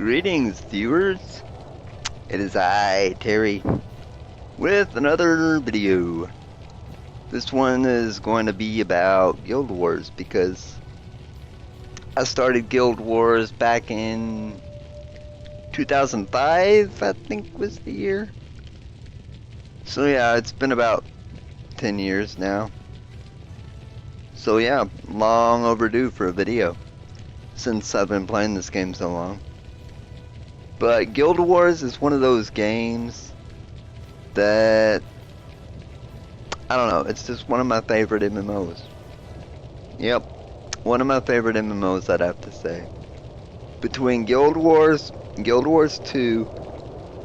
Greetings, viewers. It is I, Terry, with another video. This one is going to be about Guild Wars because I started Guild Wars back in 2005, I think was the year. So yeah, it's been about 10 years now. So yeah, long overdue for a video since I've been playing this game so long. But Guild Wars is one of those games that, I don't know, it's just one of my favorite MMOs. Yep, one of my favorite MMOs, I'd have to say. Between Guild Wars 2,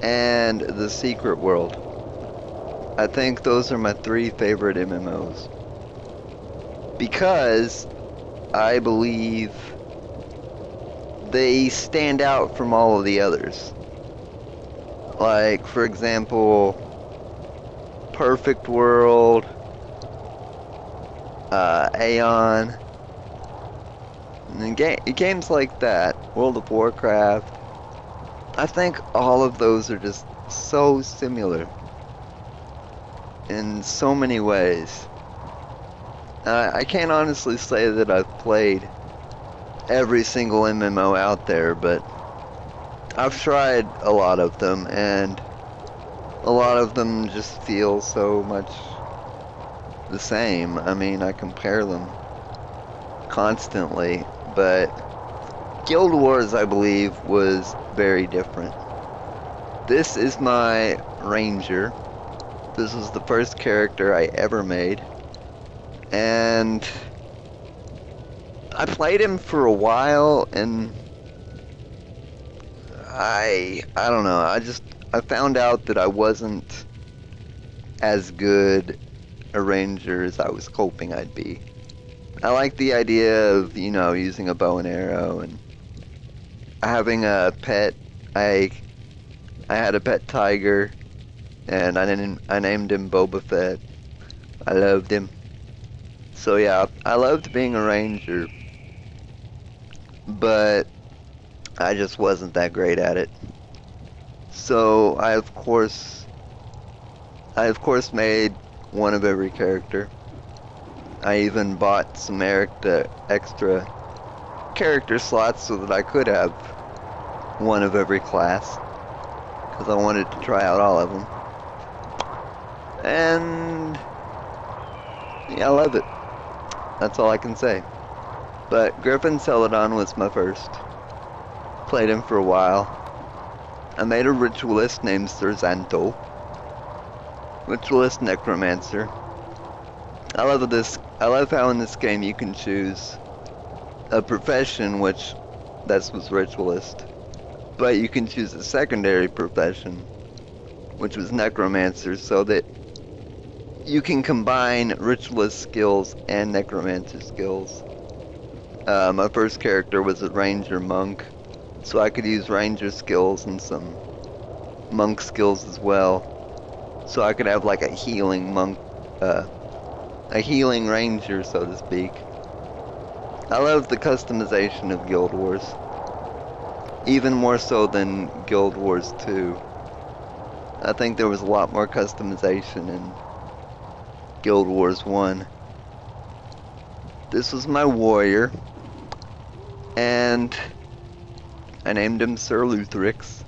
and The Secret World, I think those are my three favorite MMOs. Because I believe they stand out from all of the others. Like, for example, Perfect World, Aeon, and games like that, World of Warcraft. I think all of those are just so similar in so many ways. I can't honestly say that I've played every single MMO out there, but I've tried a lot of them, and a lot of them just feel so much the same. I mean, I compare them constantly, but Guild Wars, I believe, was very different. This is my Ranger. This was the first character I ever made, and I played him for a while, and I don't know, I found out that I wasn't as good a ranger as I was hoping I'd be. I like the idea of, you know, using a bow and arrow and having a pet. I had a pet tiger, and I named him Boba Fett. I loved him. So yeah, I loved being a ranger, but I just wasn't that great at it. So I of course made one of every character. I even bought some extra character slots so that I could have one of every class, because I wanted to try out all of them. And yeah, I love it. That's all I can say. But Griffin was my first. Played him for a while. I made a ritualist named Serzanto. Ritualist Necromancer. I love how in this game you can choose a profession, which was Ritualist. But you can choose a secondary profession, which was Necromancer, so that you can combine Ritualist skills and Necromancer skills. My first character was a Ranger Monk, so I could use Ranger skills and some Monk skills as well. So I could have like a healing Monk, a healing Ranger, so to speak. I love the customization of Guild Wars, even more so than Guild Wars 2. I think there was a lot more customization in Guild Wars 1. This was my warrior, and I named him Sir Lutherix.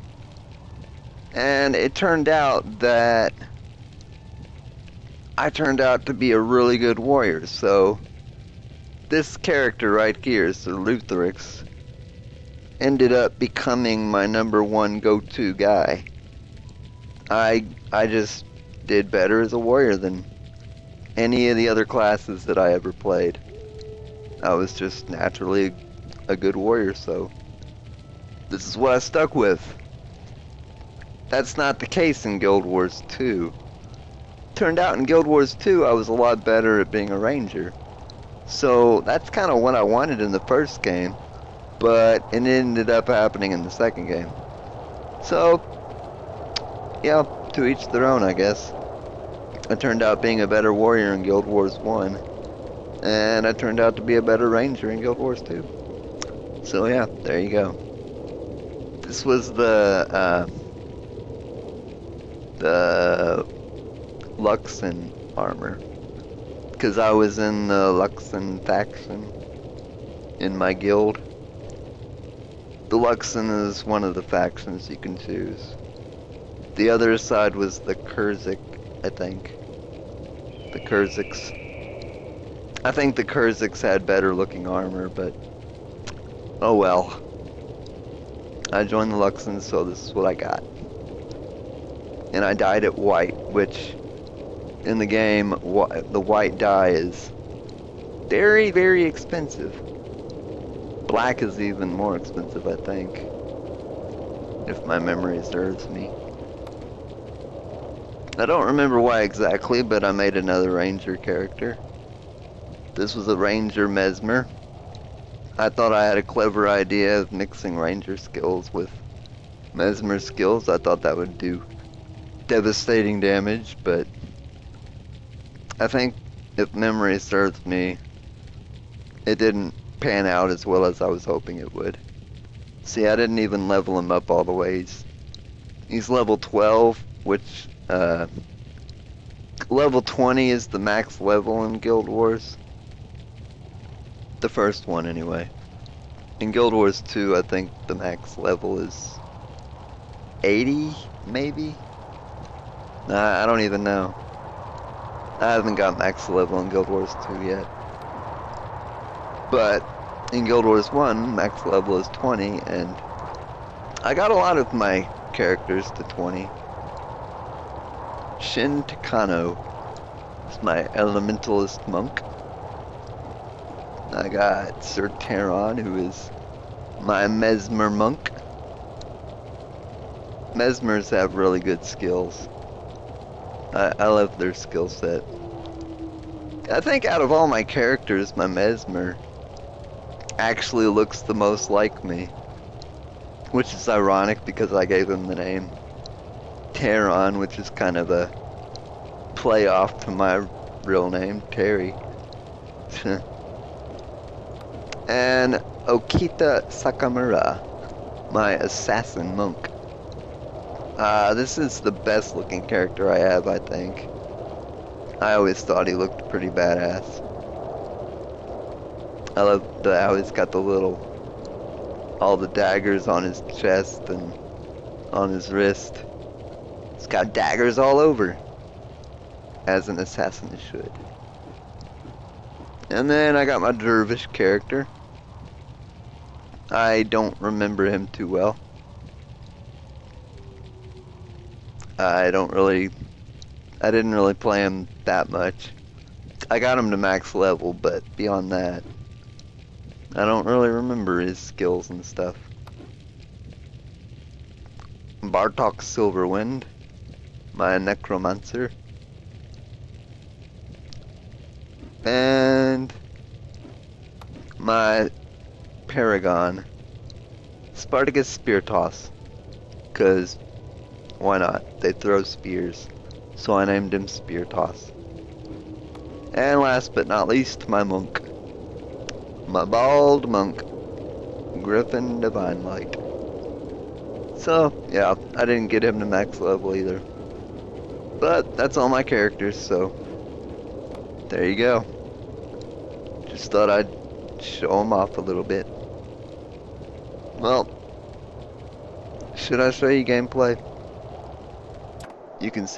And it turned out that I turned out to be a really good warrior, so this character right here, Sir Lutherix, ended up becoming my #1 go-to guy. I just did better as a warrior than any of the other classes that I ever played. I was just naturally a good warrior, so this is what I stuck with. That's not the case in Guild Wars 2. Turned out in Guild Wars 2 I was a lot better at being a ranger. So that's kind of what I wanted in the first game, but it ended up happening in the second game. So, yeah, to each their own, I guess. I turned out being a better warrior in Guild Wars 1, and I turned out to be a better ranger in Guild Wars 2. So yeah, there you go. This was the Luxon armor, because I was in the Luxon faction in my guild. The Luxon is one of the factions you can choose. The other side was the Kurzik, I think. The Kurziks. I think the Kurziks had better looking armor, but oh well. I joined the Luxons, so this is what I got. And I died at white, which in the game, the white dye is very, very expensive. Black is even more expensive, I think, if my memory serves me. I don't remember why exactly, but I made another ranger character. This was a ranger Mezmur. I thought I had a clever idea of mixing ranger skills with Mezmur skills. I thought that would do devastating damage, but I think if memory serves me, it didn't pan out as well as I was hoping it would. See, I didn't even level him up all the ways. He's level 12, which level 20 is the max level in Guild Wars. The first one, anyway. In Guild Wars 2, I think the max level is 80, maybe? Nah, I don't even know. I haven't got max level in Guild Wars 2 yet. But in Guild Wars 1, max level is 20, and I got a lot of my characters to 20. Shin Takano is my elementalist monk. I got Sir Taron, who is my Mezmur monk. Mezmurs have really good skills. I love their skill set. I think out of all my characters, my Mezmur actually looks the most like me. Which is ironic because I gave him the name Taron, which is kind of a play off to my real name, Terry. And Okita Sakamura, my assassin monk. This is the best looking character I have, I think. I always thought he looked pretty badass. I love how he's got all the daggers on his chest and on his wrist. He's got daggers all over, as an assassin should. And then I got my dervish character. I don't remember him too well. I didn't really play him that much. I got him to max level, but beyond that, I don't really remember his skills and stuff. Bartok Silverwind, my necromancer. And my paragon, Spartacus Spear Toss, because why not? They throw spears, so I named him Spear Toss. And last but not least, my monk, my bald monk, Griffin Divine Light. So yeah, I didn't get him to max level either, but that's all my characters, so there you go. Just thought I'd show them off a little bit. Well, should I show you gameplay? You can see